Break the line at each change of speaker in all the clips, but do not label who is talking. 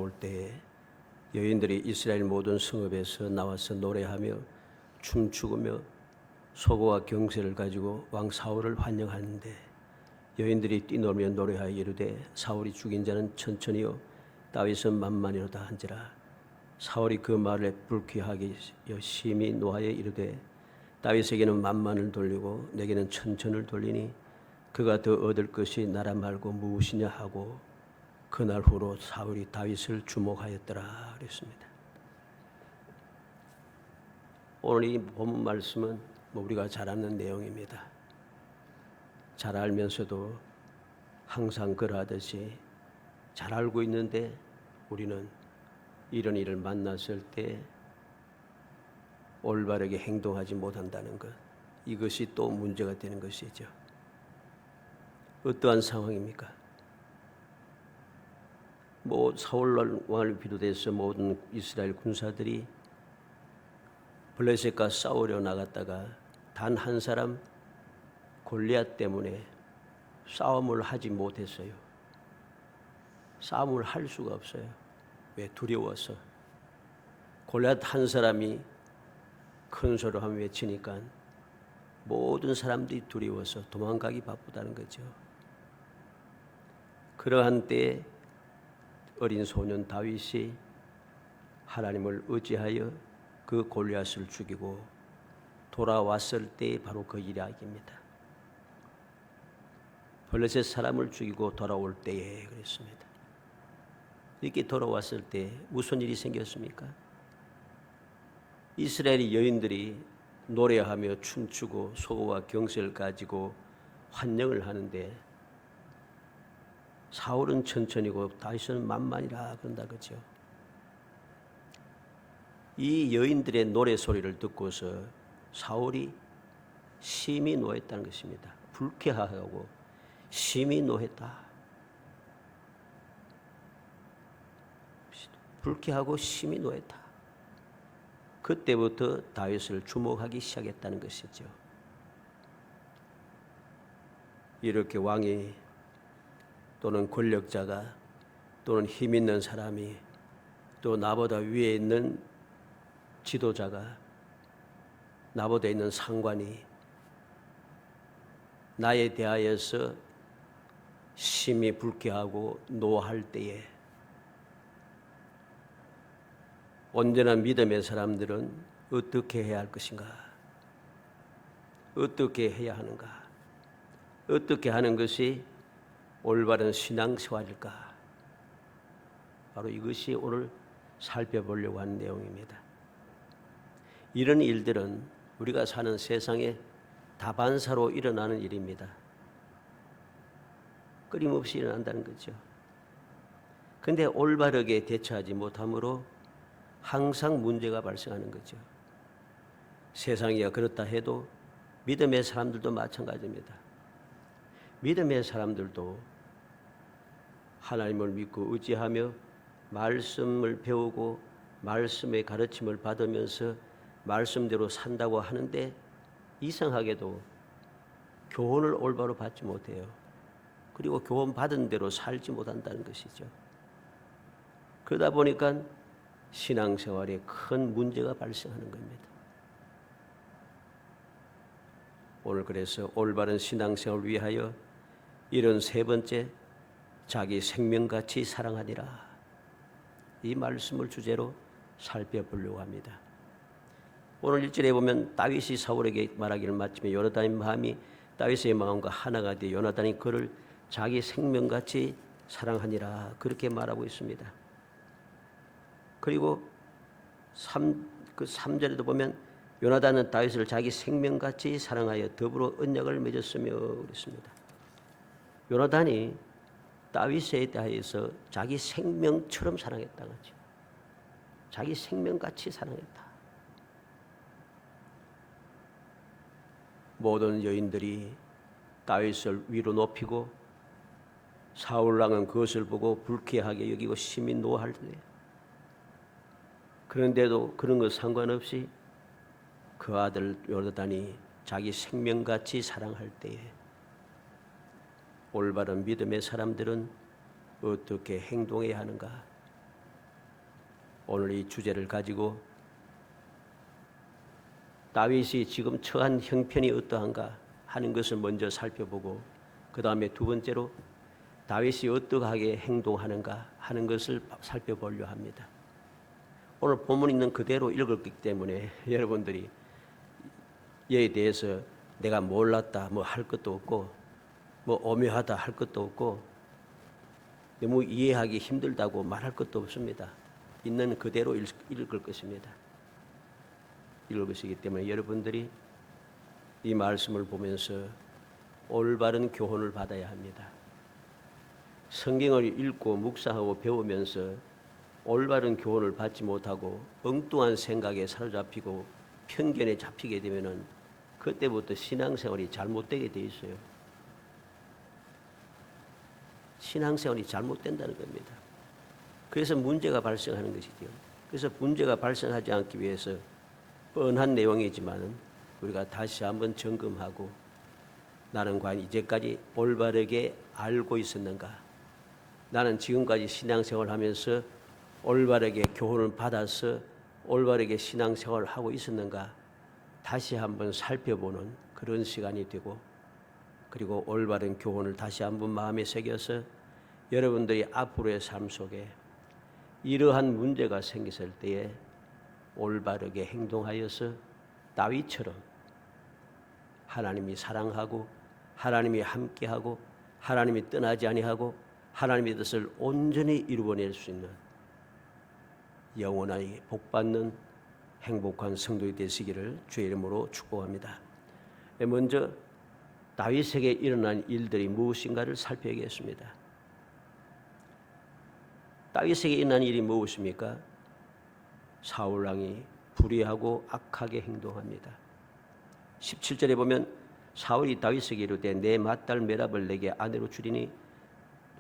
돌아올 때에 여인들이 이스라엘 모든 성읍에서 나와서 노래하며 춤추며 소고와 경세를 가지고 왕 사울을 환영하는데 여인들이 뛰놀며 노래하여 이르되 사울이 죽인 자는 천천히요 다윗은 만만이로다 한지라. 사울이 그 말에 불쾌하게 심히 노하여 이르되 다윗에게는 만만을 돌리고 내게는 천천을 돌리니 그가 더 얻을 것이 나라 말고 무엇이냐 하고 그날 후로 사울이 다윗을 주목하였더라 그랬습니다. 오늘 이 본문 말씀은 우리가 잘 아는 내용입니다. 잘 알면서도 항상 그러하듯이 잘 알고 있는데 우리는 이런 일을 만났을 때 올바르게 행동하지 못한다는 것, 이것이 또 문제가 되는 것이죠. 어떠한 상황입니까? 사울 왕을 비롯해서 모든 이스라엘 군사들이 블레셋과 싸우려 나갔다가 단 한 사람 골리앗 때문에 싸움을 하지 못했어요. 싸움을 할 수가 없어요. 왜? 두려워서. 골리앗 한 사람이 큰 소리로 하면 외치니까 모든 사람들이 두려워서 도망가기 바쁘다는 거죠. 그러한 때에 어린 소년 다윗이 하나님을 의지하여 그 골리앗을 죽이고 돌아왔을 때 바로 그 이야기입니다. 블레셋 사람을 죽이고 돌아올 때에 그랬습니다. 이렇게 돌아왔을 때 무슨 일이 생겼습니까? 이스라엘 여인들이 노래하며 춤추고 소고와 경세를 가지고 환영을 하는데 사울은 천천히고 다윗은 만만이라 그런다 그죠. 이 여인들의 노래 소리를 듣고서 사울이 심히 노했다는 것입니다. 불쾌하고 심히 노했다. 불쾌하고 심히 노했다. 그때부터 다윗을 주목하기 시작했다는 것이죠. 이렇게 왕이 또는 권력자가 또는 힘 있는 사람이 또 나보다 위에 있는 지도자가 나보다 있는 상관이 나에 대하여서 심히 불쾌하고 노할 때에 온전한 믿음의 사람들은 어떻게 해야 할 것인가? 어떻게 해야 하는가? 어떻게 하는 것이 올바른 신앙생활일까? 바로 이것이 오늘 살펴보려고 하는 내용입니다. 이런 일들은 우리가 사는 세상에 다반사로 일어나는 일입니다. 끊임없이 일어난다는 거죠. 그런데 올바르게 대처하지 못함으로 항상 문제가 발생하는 거죠. 세상이 그렇다 해도 믿음의 사람들도 마찬가지입니다. 믿음의 사람들도 하나님을 믿고 의지하며 말씀을 배우고 말씀의 가르침을 받으면서 말씀대로 산다고 하는데 이상하게도 교훈을 올바로 받지 못해요. 그리고 교훈 받은 대로 살지 못한다는 것이죠. 그러다 보니까 신앙생활에 큰 문제가 발생하는 겁니다. 오늘 그래서 올바른 신앙생활을 위하여 이런 세 번째, 자기 생명같이 사랑하니라, 이 말씀을 주제로 살펴보려고 합니다. 오늘 1절에 보면 다윗이 사울에게 말하기를 마치며 요나단의 마음이 다윗의 마음과 하나가 되어 요나단이 그를 자기 생명같이 사랑하니라, 그렇게 말하고 있습니다. 그리고 3절에도 보면 요나단은 다윗을 자기 생명같이 사랑하여 더불어 언약을 맺었으며 그랬습니다. 요나단이 다윗에 대하여서 자기 생명처럼 사랑했다는 거죠. 자기 생명같이 사랑했다. 모든 여인들이 다윗을 위로 높이고 사울 왕은 그것을 보고 불쾌하게 여기고 심히 노할 때, 그런데도 그런 것 상관없이 그 아들 요나단이 자기 생명같이 사랑할 때에 올바른 믿음의 사람들은 어떻게 행동해야 하는가? 오늘 이 주제를 가지고 다윗이 지금 처한 형편이 어떠한가 하는 것을 먼저 살펴보고, 그 다음에 두 번째로 다윗이 어떠하게 행동하는가 하는 것을 살펴보려 합니다. 오늘 본문 있는 그대로 읽었기 때문에 여러분들이 이에 대해서 내가 몰랐다 뭐 할 것도 없고, 뭐 오묘하다 할 것도 없고, 너무 이해하기 힘들다고 말할 것도 없습니다. 있는 그대로 읽을 것입니다. 읽을 것이기 때문에 여러분들이 이 말씀을 보면서 올바른 교훈을 받아야 합니다. 성경을 읽고 묵상하고 배우면서 올바른 교훈을 받지 못하고 엉뚱한 생각에 사로잡히고 편견에 잡히게 되면은 그때부터 신앙생활이 잘못되게 돼 있어요. 신앙생활이 잘못된다는 겁니다. 그래서 문제가 발생하는 것이죠. 그래서 문제가 발생하지 않기 위해서 뻔한 내용이지만 우리가 다시 한번 점검하고, 나는 과연 이제까지 올바르게 알고 있었는가? 나는 지금까지 신앙생활을 하면서 올바르게 교훈을 받아서 올바르게 신앙생활을 하고 있었는가? 다시 한번 살펴보는 그런 시간이 되고, 그리고 올바른 교훈을 다시 한번 마음에 새겨서 여러분들이 앞으로의 삶 속에 이러한 문제가 생겼을 때에 올바르게 행동하여서 다윗처럼 하나님이 사랑하고 하나님이 함께하고 하나님이 떠나지 아니하고 하나님의 뜻을 온전히 이루어낼 수 있는 영원하게 복받는 행복한 성도이 되시기를 주의 이름으로 축복합니다. 먼저 다윗에게 일어난 일들이 무엇인가를 살펴야겠습니다. 다윗에게 일어난 일이 무엇입니까? 사울 왕이 불의하고 악하게 행동합니다. 17절에 보면 사울이 다윗에게 이르되 내 맏딸 메랍을 내게 아내로 주리니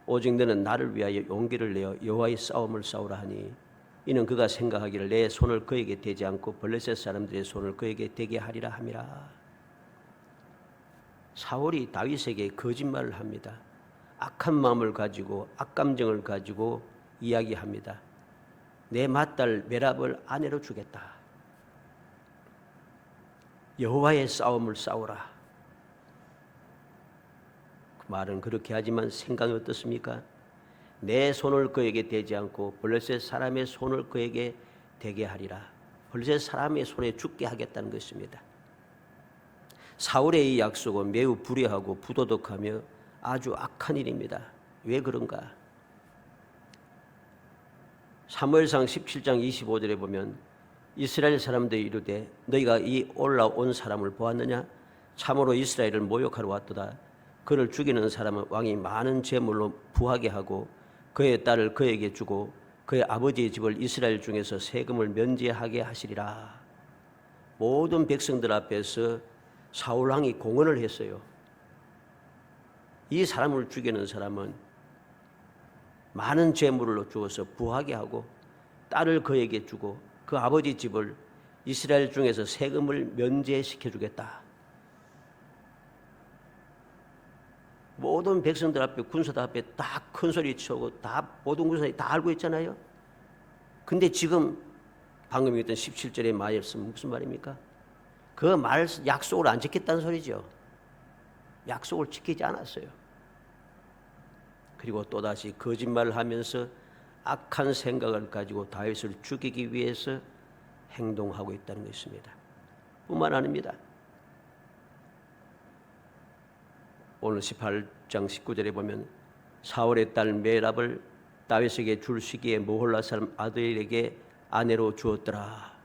오직 너는 나를 위하여 용기를 내어 여호와의 싸움을 싸우라 하니 이는 그가 생각하기를 내 손을 그에게 대지 않고 블레셋 사람들의 손을 그에게 대게 하리라 함이라. 사울이 다윗에게 거짓말을 합니다. 악한 마음을 가지고 악감정을 가지고 이야기합니다. 내 맏딸 메랍을 아내로 주겠다. 여호와의 싸움을 싸우라. 그 말은 그렇게 하지만 생각이 어떻습니까? 내 손을 그에게 대지 않고 블레셋 사람의 손을 그에게 대게 하리라. 블레셋 사람의 손에 죽게 하겠다는 것입니다. 사울의 이 약속은 매우 불의하고 부도덕하며 아주 악한 일입니다. 왜 그런가? 사무엘상 17장 25절에 보면 이스라엘 사람들이 이르되 너희가 이 올라온 사람을 보았느냐? 참으로 이스라엘을 모욕하러 왔도다. 그를 죽이는 사람은 왕이 많은 재물로 부하게 하고 그의 딸을 그에게 주고 그의 아버지의 집을 이스라엘 중에서 세금을 면제하게 하시리라. 모든 백성들 앞에서 사울 왕이 공언을 했어요. 이 사람을 죽이는 사람은 많은 재물로 주어서 부하게 하고 딸을 그에게 주고 그 아버지 집을 이스라엘 중에서 세금을 면제시켜 주겠다. 모든 백성들 앞에 군사들 앞에 다 큰 소리 치고 다 모든 군사들이 다 알고 있잖아요. 근데 지금 방금 읽었던 17절의 말씀은 무슨 말입니까? 그 말 약속을 안 지켰다는 소리죠. 약속을 지키지 않았어요. 그리고 또다시 거짓말을 하면서 악한 생각을 가지고 다윗을 죽이기 위해서 행동하고 있다는 것입니다. 뿐만 아닙니다. 오늘 18장 19절에 보면 사울의 딸 메랍을 다윗에게 줄 시기에 모홀라 사람 아들에게 아내로 주었더라.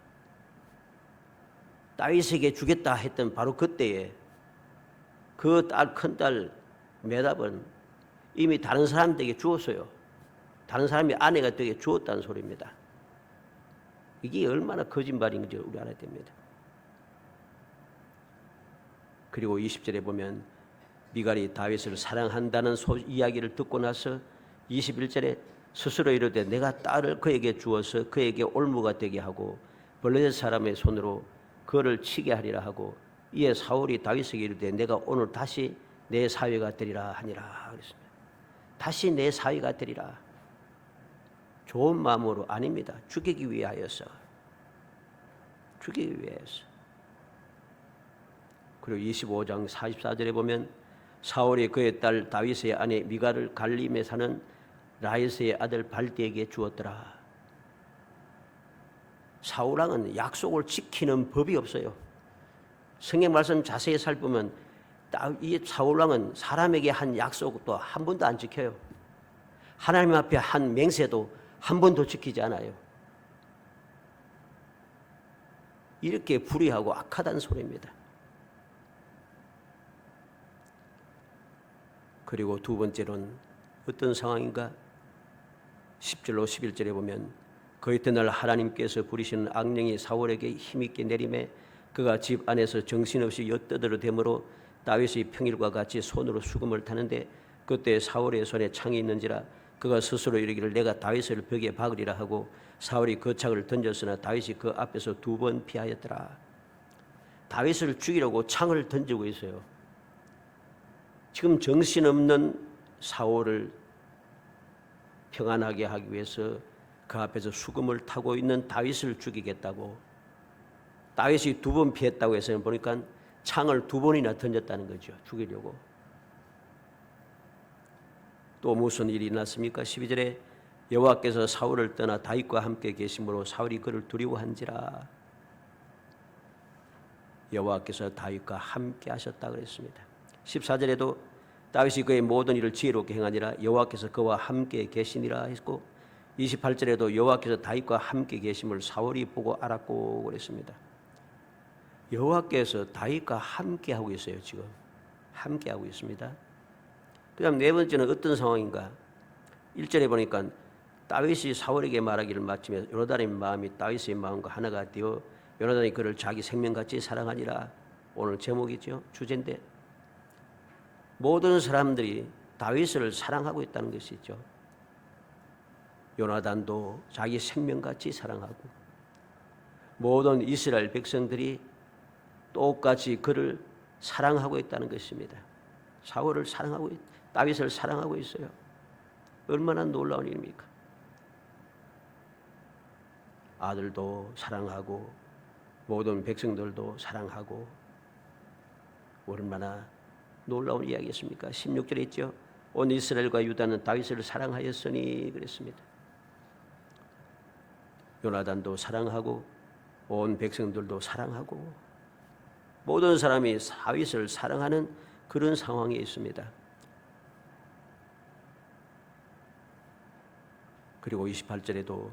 다윗에게 주겠다 했던 바로 그때에 그 딸, 큰딸 메랍은 이미 다른 사람에게 주었어요. 다른 사람이 아내가 되게 주었다는 소리입니다. 이게 얼마나 거짓말인지 우리 알아야 됩니다. 그리고 20절에 보면 미갈이 다윗을 사랑한다는 이야기를 듣고 나서 21절에 스스로 이르되 내가 딸을 그에게 주어서 그에게 올무가 되게 하고 블레셋 사람의 손으로 그를 치게 하리라 하고 이에 사울이 다윗에게 이르되 내가 오늘 다시 내 사위가 되리라 하니라 그랬습니다. 다시 내 사위가 되리라. 좋은 마음으로 아닙니다. 죽이기 위하여서. 죽이기 위해서. 그리고 25장 44절에 보면 사울이 그의 딸 다윗의 아내 미갈을 갈림에 사는 라이스의 아들 발디에게 주었더라. 사울왕은 약속을 지키는 법이 없어요. 성경 말씀 자세히 살펴보면 이 사울왕은 사람에게 한 약속도 한 번도 안 지켜요. 하나님 앞에 한 맹세도 한 번도 지키지 않아요. 이렇게 불의하고 악하다는 소리입니다. 그리고 두 번째로는 어떤 상황인가? 10절로 11절에 보면 그 이튿날 하나님께서 부리시는 악령이 사울에게 힘있게 내림에 그가 집 안에서 정신없이 엿떠들어 대므로 다윗이 평일과 같이 손으로 수금을 타는데 그때 사울의 손에 창이 있는지라 그가 스스로 이르기를 내가 다윗을 벽에 박으리라 하고 사울이 그 창을 던졌으나 다윗이 그 앞에서 2번 피하였더라. 다윗을 죽이려고 창을 던지고 있어요. 지금 정신없는 사울을 평안하게 하기 위해서 그 앞에서 수금을 타고 있는 다윗을 죽이겠다고, 다윗이 2번 피했다고 해서 보니까 창을 2번이나 던졌다는 거죠. 죽이려고. 또 무슨 일이 났습니까? 12절에 여호와께서 사울을 떠나 다윗과 함께 계심으로 사울이 그를 두려워한지라. 여호와께서 다윗과 함께 하셨다 그랬습니다. 14절에도 다윗이 그의 모든 일을 지혜롭게 행하니라 여호와께서 그와 함께 계시니라 했고 28절에도 여호와께서 다윗과 함께 계심을 사울이 보고 알았고 그랬습니다. 여호와께서 다윗과 함께 하고 있어요. 지금 함께 하고 있습니다. 그 다음 네 번째는 어떤 상황인가? 1절에 보니까 다윗이 사울에게 말하기를 마치며 요나단의 마음이 다윗의 마음과 하나가 되어 요나단이 그를 자기 생명같이 사랑하니라. 오늘 제목이죠. 주제인데 모든 사람들이 다윗을 사랑하고 있다는 것이죠. 요나단도 자기 생명같이 사랑하고 모든 이스라엘 백성들이 똑같이 그를 사랑하고 있다는 것입니다. 사울을 사랑하고 다윗을 사랑하고 있어요. 얼마나 놀라운 일입니까? 아들도 사랑하고 모든 백성들도 사랑하고 얼마나 놀라운 이야기였습니까? 16절에 있죠. 온 이스라엘과 유다는 다윗을 사랑하였으니 그랬습니다. 요나단도 사랑하고 온 백성들도 사랑하고 모든 사람이 다윗을 사랑하는 그런 상황에 있습니다. 그리고 28절에도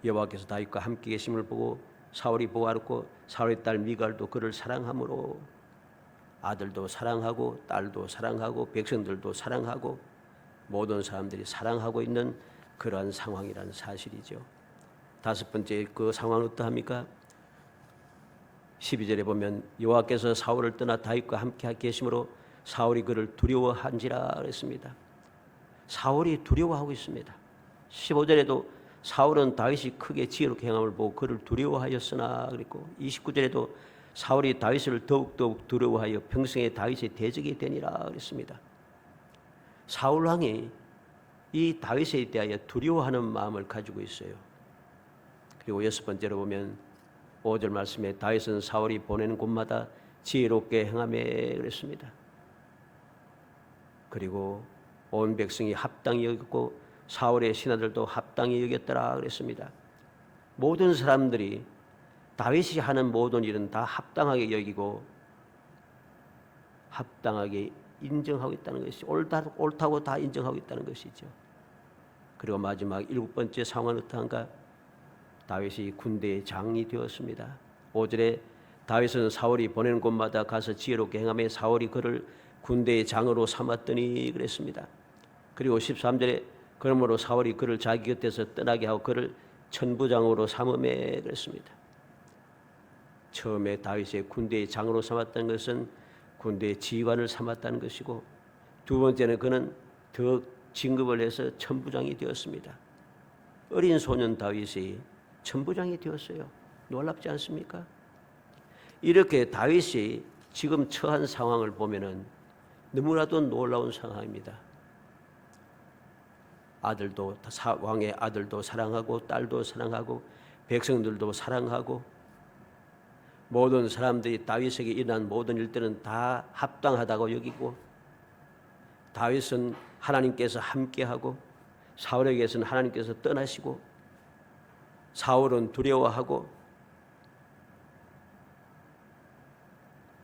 여호와께서 다윗과 함께 계심을 보고 사울이 보고 알았고 사울의 딸 미갈도 그를 사랑하므로 아들도 사랑하고 딸도 사랑하고 백성들도 사랑하고 모든 사람들이 사랑하고 있는 그러한 상황이라는 사실이죠. 다섯 번째 그 상황은 어떠합니까? 12절에 보면 여호와께서 사울을 떠나 다윗과 함께 계심으로 사울이 그를 두려워한지라 그랬습니다. 사울이 두려워하고 있습니다. 15절에도 사울은 다윗이 크게 지혜롭게 행함을 보고 그를 두려워하였으나 그랬고 29절에도 사울이 다윗을 더욱더욱 두려워하여 평생에 다윗의 대적이 되니라 그랬습니다. 사울 왕이 이 다윗에 대하여 두려워하는 마음을 가지고 있어요. 그리고 여섯 번째로 보면 5절 말씀에 다윗은 사울이 보내는 곳마다 지혜롭게 행하매 그랬습니다. 그리고 온 백성이 합당히 여겼고 사울의 신하들도 합당히 여겼더라 그랬습니다. 모든 사람들이 다윗이 하는 모든 일은 다 합당하게 여기고 합당하게 인정하고 있다는 것이 옳다고 다 인정하고 있다는 것이죠. 그리고 마지막 7번째 상황은 어떠한가? 다윗이 군대의 장이 되었습니다. 5절에 다윗은 사울이 보내는 곳마다 가서 지혜롭게 행하며 사울이 그를 군대의 장으로 삼았더니 그랬습니다. 그리고 13절에 그러므로 사울이 그를 자기 곁에서 떠나게 하고 그를 천부장으로 삼음에 그랬습니다. 처음에 다윗의 군대의 장으로 삼았다는 것은 군대의 지휘관을 삼았다는 것이고 두 번째는 그는 더 진급을 해서 천부장이 되었습니다. 어린 소년 다윗이 천부장이 되었어요. 놀랍지 않습니까? 이렇게 다윗이 지금 처한 상황을 보면은 너무나도 놀라운 상황입니다. 왕의 아들도 사랑하고 딸도 사랑하고 백성들도 사랑하고 모든 사람들이 다윗에게 일어난 모든 일들은 다 합당하다고 여기고 다윗은 하나님께서 함께하고 사울에게서는 하나님께서 떠나시고 사울은 두려워하고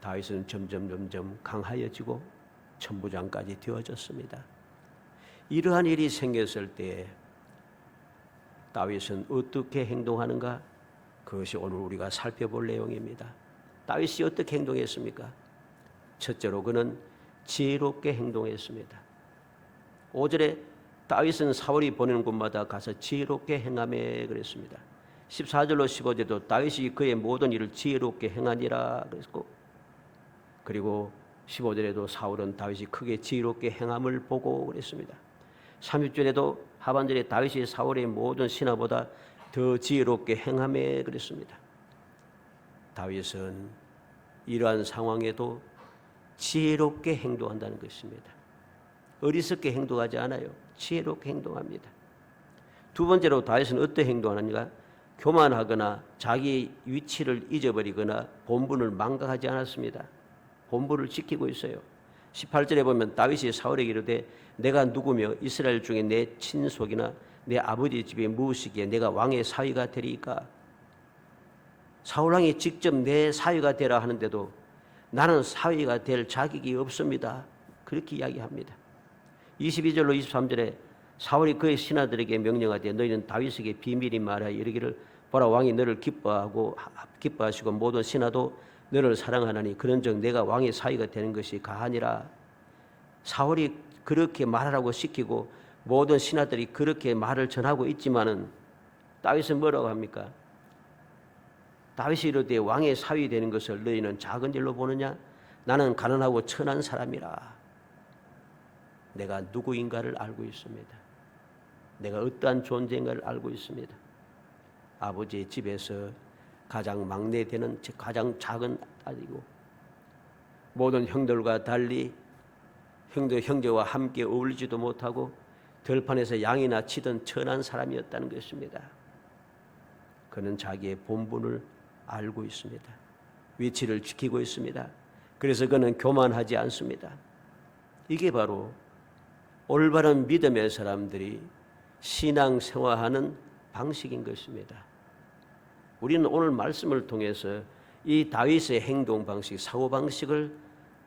다윗은 점점 강하여지고 천부장까지 되어졌습니다. 이러한 일이 생겼을 때 다윗은 어떻게 행동하는가? 그것이 오늘 우리가 살펴볼 내용입니다. 다윗이 어떻게 행동했습니까? 첫째로 그는 지혜롭게 행동했습니다. 5절에 다윗은 사울이 보내는 곳마다 가서 지혜롭게 행하며 그랬습니다. 14절로 15절도 다윗이 그의 모든 일을 지혜롭게 행하니라 그랬고, 그리고 15절에도 사울은 다윗이 크게 지혜롭게 행함을 보고 그랬습니다. 30절에도 하반절에 다윗이 사울의 모든 신하보다 더 지혜롭게 행하며 그랬습니다. 다윗은 이러한 상황에도 지혜롭게 행동한다는 것입니다. 어리석게 행동하지 않아요. 지혜롭게 행동합니다. 두 번째로 다윗은 어떻게 행동하는가? 교만하거나 자기 위치를 잊어버리거나 본분을 망각하지 않았습니다. 본분을 지키고 있어요. 18절에 보면 다윗이 사울에게 이르되 내가 누구며 이스라엘 중에 내 친속이나 내 아버지 집에 무엇이기에 내가 왕의 사위가 되리까? 사울왕이 직접 내 사위가 되라 하는데도 나는 사위가 될 자격이 없습니다. 그렇게 이야기합니다. 22절로 23절에 사울이 그의 신하들에게 명령하되 너희는 다윗에게 비밀히 말하여 이르기를 보라 왕이 너를 기뻐하시고 모든 신하도 너를 사랑하나니 그런즉 내가 왕의 사위가 되는 것이 가하니라. 사울이 그렇게 말하라고 시키고 모든 신하들이 그렇게 말을 전하고 있지만은 다윗은 뭐라고 합니까? 다윗이 이르되 왕의 사위 되는 것을 너희는 작은 일로 보느냐? 나는 가난하고 천한 사람이라. 내가 누구인가를 알고 있습니다. 내가 어떠한 존재인가를 알고 있습니다. 아버지의 집에서 가장 막내 되는 가장 작은 아들이고 모든 형들과 달리 형제와 함께 어울리지도 못하고 들판에서 양이나 치던 천한 사람이었다는 것입니다. 그는 자기의 본분을 알고 있습니다. 위치를 지키고 있습니다. 그래서 그는 교만하지 않습니다. 이게 바로 올바른 믿음의 사람들이 신앙생활하는 방식인 것입니다. 우리는 오늘 말씀을 통해서 이 다윗의 행동 방식, 사고 방식을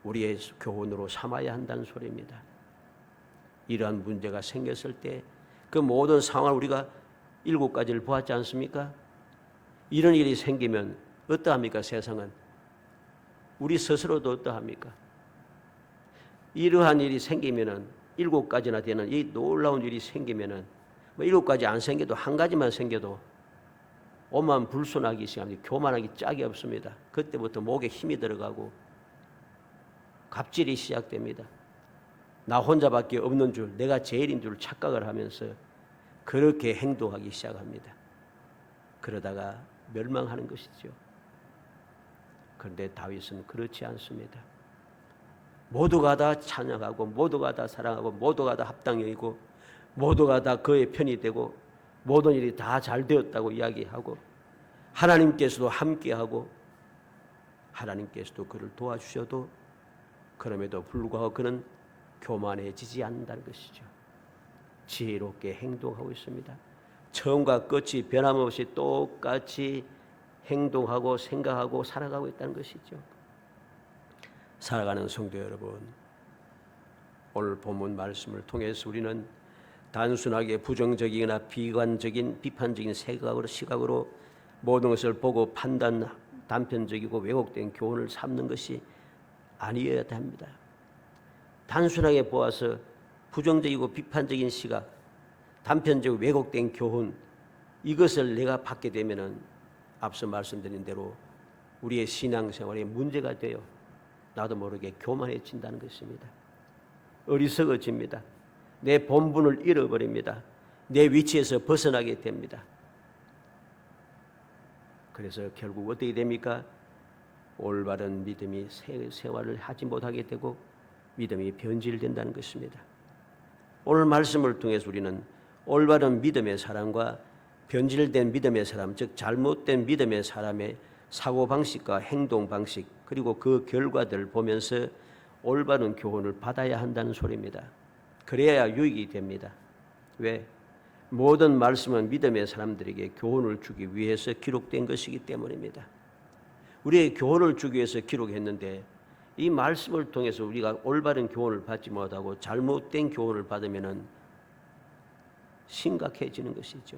우리의 교훈으로 삼아야 한다는 소리입니다. 이러한 문제가 생겼을 때 그 모든 상황을 우리가 7가지를 보았지 않습니까? 이런 일이 생기면 어떠합니까? 세상은 우리 스스로도 어떠합니까? 이러한 일이 생기면은 7가지나 되는 이 놀라운 일이 생기면은 7가지 안 생겨도 한 가지만 생겨도 오만 불순하기 시작합니다. 교만하기 짝이 없습니다. 그때부터 목에 힘이 들어가고 갑질이 시작됩니다. 나 혼자밖에 없는 줄, 내가 제일인 줄 착각을 하면서 그렇게 행동하기 시작합니다. 그러다가 멸망하는 것이죠. 그런데 다윗은 그렇지 않습니다. 모두가 다 찬양하고 모두가 다 사랑하고 모두가 다 합당이고 모두가 다 그의 편이 되고 모든 일이 다 잘 되었다고 이야기하고 하나님께서도 함께하고 하나님께서도 그를 도와주셔도 그럼에도 불구하고 그는 교만해지지 않는다는 것이죠. 지혜롭게 행동하고 있습니다. 처음과 끝이 변함없이 똑같이 행동하고 생각하고 살아가고 있다는 것이죠. 살아가는 성도 여러분, 오늘 본문 말씀을 통해서 우리는 단순하게 부정적이거나 비관적인 비판적인 시각으로 모든 것을 보고 단편적이고 왜곡된 교훈을 삼는 것이 아니어야 합니다. 단순하게 보아서 부정적이고 비판적인 시각, 단편적이고 왜곡된 교훈, 이것을 내가 받게 되면은 앞서 말씀드린 대로 우리의 신앙생활에 문제가 되어 나도 모르게 교만해진다는 것입니다. 어리석어집니다. 내 본분을 잃어버립니다. 내 위치에서 벗어나게 됩니다. 그래서 결국 어떻게 됩니까? 올바른 믿음이 생활을 하지 못하게 되고 믿음이 변질된다는 것입니다. 오늘 말씀을 통해서 우리는 올바른 믿음의 사람과 변질된 믿음의 사람, 즉 잘못된 믿음의 사람의 사고방식과 행동방식 그리고 그 결과들을 보면서 올바른 교훈을 받아야 한다는 소리입니다. 그래야 유익이 됩니다. 왜? 모든 말씀은 믿음의 사람들에게 교훈을 주기 위해서 기록된 것이기 때문입니다. 우리의 교훈을 주기 위해서 기록했는데 이 말씀을 통해서 우리가 올바른 교훈을 받지 못하고 잘못된 교훈을 받으면 심각해지는 것이죠.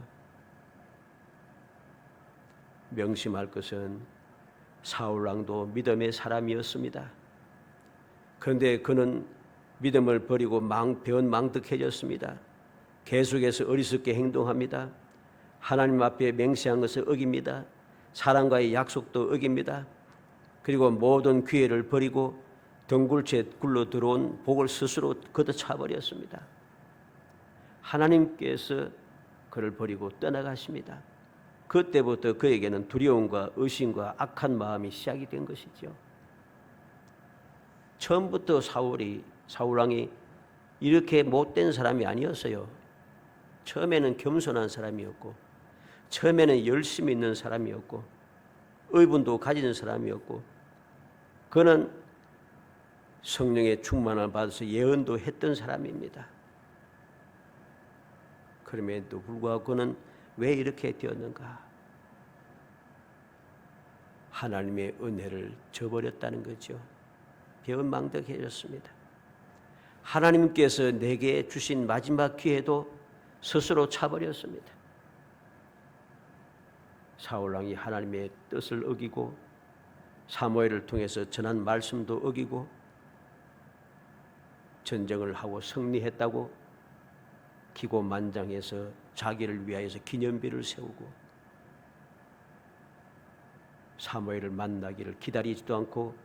명심할 것은 사울 왕도 믿음의 사람이었습니다. 그런데 그는 믿음을 버리고 변망덕해졌습니다. 계속해서 어리석게 행동합니다. 하나님 앞에 맹세한 것을 어깁니다. 사람과의 약속도 어깁니다. 그리고 모든 기회를 버리고 덩굴채 굴러 들어온 복을 스스로 걷어차버렸습니다. 하나님께서 그를 버리고 떠나가십니다. 그때부터 그에게는 두려움과 의심과 악한 마음이 시작이 된 것이죠. 처음부터 사울 왕이 이렇게 못된 사람이 아니었어요. 처음에는 겸손한 사람이었고, 처음에는 열심히 있는 사람이었고, 의분도 가지는 사람이었고, 그는 성령의 충만을 받아서 예언도 했던 사람입니다. 그럼에도 불구하고 그는 왜 이렇게 되었는가? 하나님의 은혜를 저버렸다는 거죠. 변망덕해졌습니다. 하나님께서 내게 주신 마지막 기회도 스스로 차버렸습니다. 사울왕이 하나님의 뜻을 어기고 사무엘을 통해서 전한 말씀도 어기고 전쟁을 하고 승리했다고 기고만장해서 자기를 위하여서 기념비를 세우고 사무엘을 만나기를 기다리지도 않고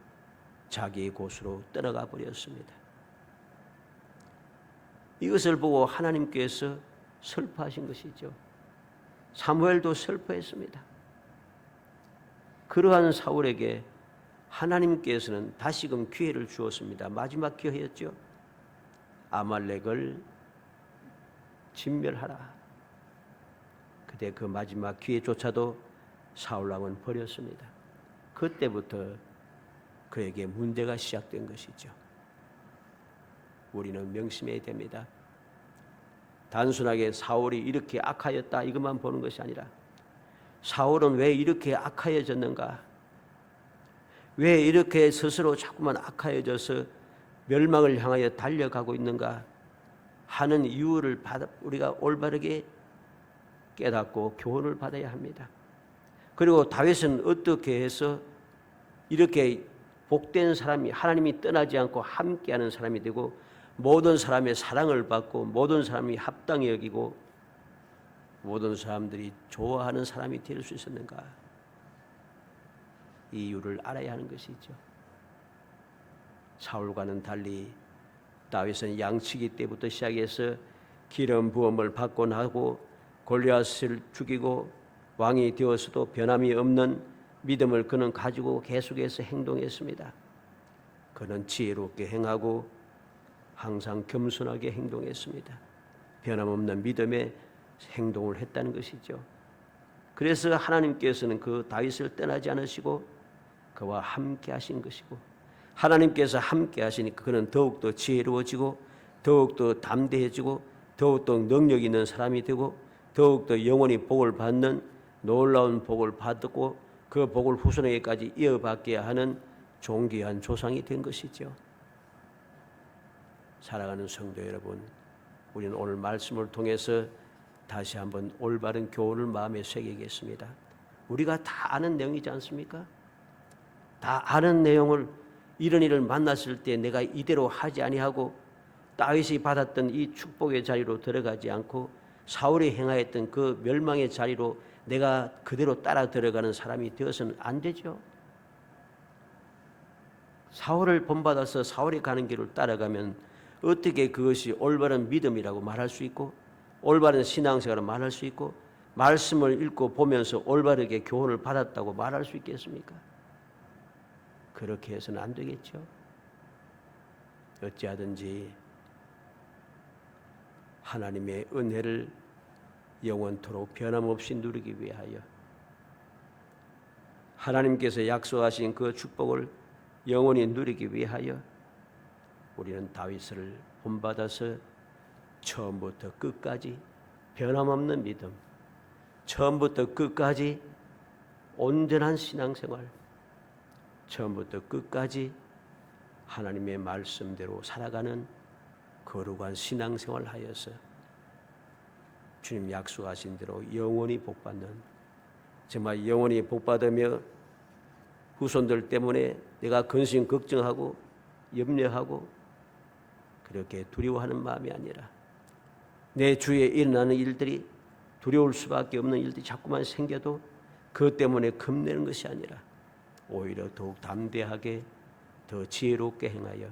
자기의 곳으로 떠나가 버렸습니다. 이것을 보고 하나님께서 슬퍼하신 것이죠. 사무엘도 슬퍼했습니다. 그러한 사울에게 하나님께서는 다시금 기회를 주었습니다. 마지막 기회였죠. 아말렉을 진멸하라. 그때 그 마지막 기회조차도 사울왕은 버렸습니다. 그때부터 그에게 문제가 시작된 것이죠. 우리는 명심해야 됩니다. 단순하게 사울이 이렇게 악하였다 이것만 보는 것이 아니라 사울은 왜 이렇게 악하여졌는가? 왜 이렇게 스스로 자꾸만 악하여져서 멸망을 향하여 달려가고 있는가 하는 이유를 우리가 올바르게 깨닫고 교훈을 받아야 합니다. 그리고 다윗은 어떻게 해서 이렇게 복된 사람이 하나님이 떠나지 않고 함께하는 사람이 되고 모든 사람의 사랑을 받고 모든 사람이 합당히 여기고 모든 사람들이 좋아하는 사람이 될 수 있었는가? 이유를 알아야 하는 것이죠. 사울과는 달리 다윗은 양치기 때부터 시작해서 기름 부음을 받고 나고 골리앗을 죽이고 왕이 되어서도 변함이 없는 믿음을 그는 가지고 계속해서 행동했습니다. 그는 지혜롭게 행하고 항상 겸손하게 행동했습니다. 변함없는 믿음의 행동을 했다는 것이죠. 그래서 하나님께서는 그 다윗을 떠나지 않으시고 그와 함께 하신 것이고 하나님께서 함께 하시니까 그는 더욱더 지혜로워지고 더욱더 담대해지고 더욱더 능력 있는 사람이 되고 더욱더 영원히 복을 받는 놀라운 복을 받고 그 복을 후손에게까지 이어받게 하는 존귀한 조상이 된 것이죠. 사랑하는 성도 여러분, 우리는 오늘 말씀을 통해서 다시 한번 올바른 교훈을 마음에 새기겠습니다. 우리가 다 아는 내용이지 않습니까? 다 아는 내용을 이런 일을 만났을 때 내가 이대로 하지 아니하고 다윗이 받았던 이 축복의 자리로 들어가지 않고 사울이 행하였던 그 멸망의 자리로 내가 그대로 따라 들어가는 사람이 되어서는 안 되죠. 사울을 본받아서 사울이 가는 길을 따라가면 어떻게 그것이 올바른 믿음이라고 말할 수 있고 올바른 신앙생활을 말할 수 있고 말씀을 읽고 보면서 올바르게 교훈을 받았다고 말할 수 있겠습니까? 그렇게 해서는 안 되겠죠. 어찌하든지 하나님의 은혜를 영원토록 변함없이 누리기 위하여 하나님께서 약속하신 그 축복을 영원히 누리기 위하여 우리는 다윗을 본받아서 처음부터 끝까지 변함없는 믿음, 처음부터 끝까지 온전한 신앙생활, 처음부터 끝까지 하나님의 말씀대로 살아가는 거룩한 신앙생활 하여서 주님 약속하신 대로 영원히 복받는, 정말 영원히 복받으며 후손들 때문에 내가 근심 걱정하고 염려하고 그렇게 두려워하는 마음이 아니라 내 주위에 일어나는 일들이 두려울 수밖에 없는 일들이 자꾸만 생겨도 그것 때문에 겁내는 것이 아니라 오히려 더욱 담대하게 더 지혜롭게 행하여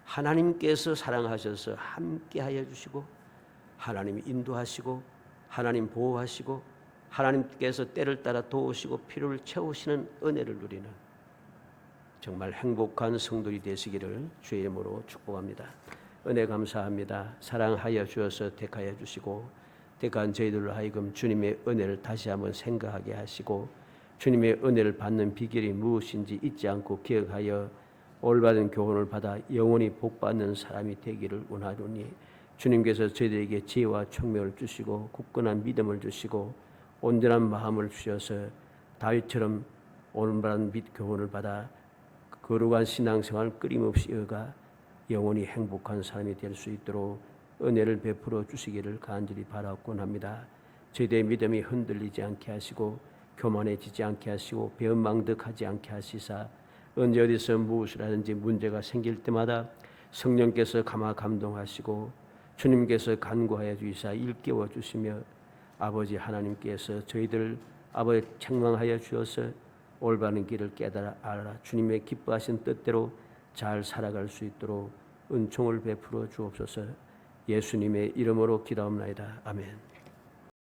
하나님께서 사랑하셔서 함께하여 주시고 하나님이 인도하시고 하나님 보호하시고 하나님께서 때를 따라 도우시고 필요를 채우시는 은혜를 누리는 정말 행복한 성도들이 되시기를 주의 이름으로 축복합니다. 은혜 감사합니다. 사랑하여 주셔서 택하여 주시고 택한 저희들로 하여금 주님의 은혜를 다시 한번 생각하게 하시고 주님의 은혜를 받는 비결이 무엇인지 잊지 않고 기억하여 올바른 교훈을 받아 영원히 복받는 사람이 되기를 원하노니 주님께서 저희들에게 지혜와 총명을 주시고 굳건한 믿음을 주시고 온전한 마음을 주셔서 다윗처럼 올바른 빛 교훈을 받아 거룩한 신앙생활을 끊임없이 이어가 영원히 행복한 사람이 될 수 있도록 은혜를 베풀어 주시기를 간절히 바라곤 합니다. 저희들의 믿음이 흔들리지 않게 하시고 교만해지지 않게 하시고 배은망덕하지 않게 하시사 언제 어디서 무엇을 하든지 문제가 생길 때마다 성령께서 감동하시고 주님께서 간구하여 주시사 일깨워 주시며 아버지 하나님께서 저희들 아버지 책망하여 주셔서 올바른 길을 깨달아 알아 주님의 기뻐하신 뜻대로 잘 살아갈 수 있도록 은총을 베풀어 주옵소서. 예수님의 이름으로 기도합나이다. 아멘.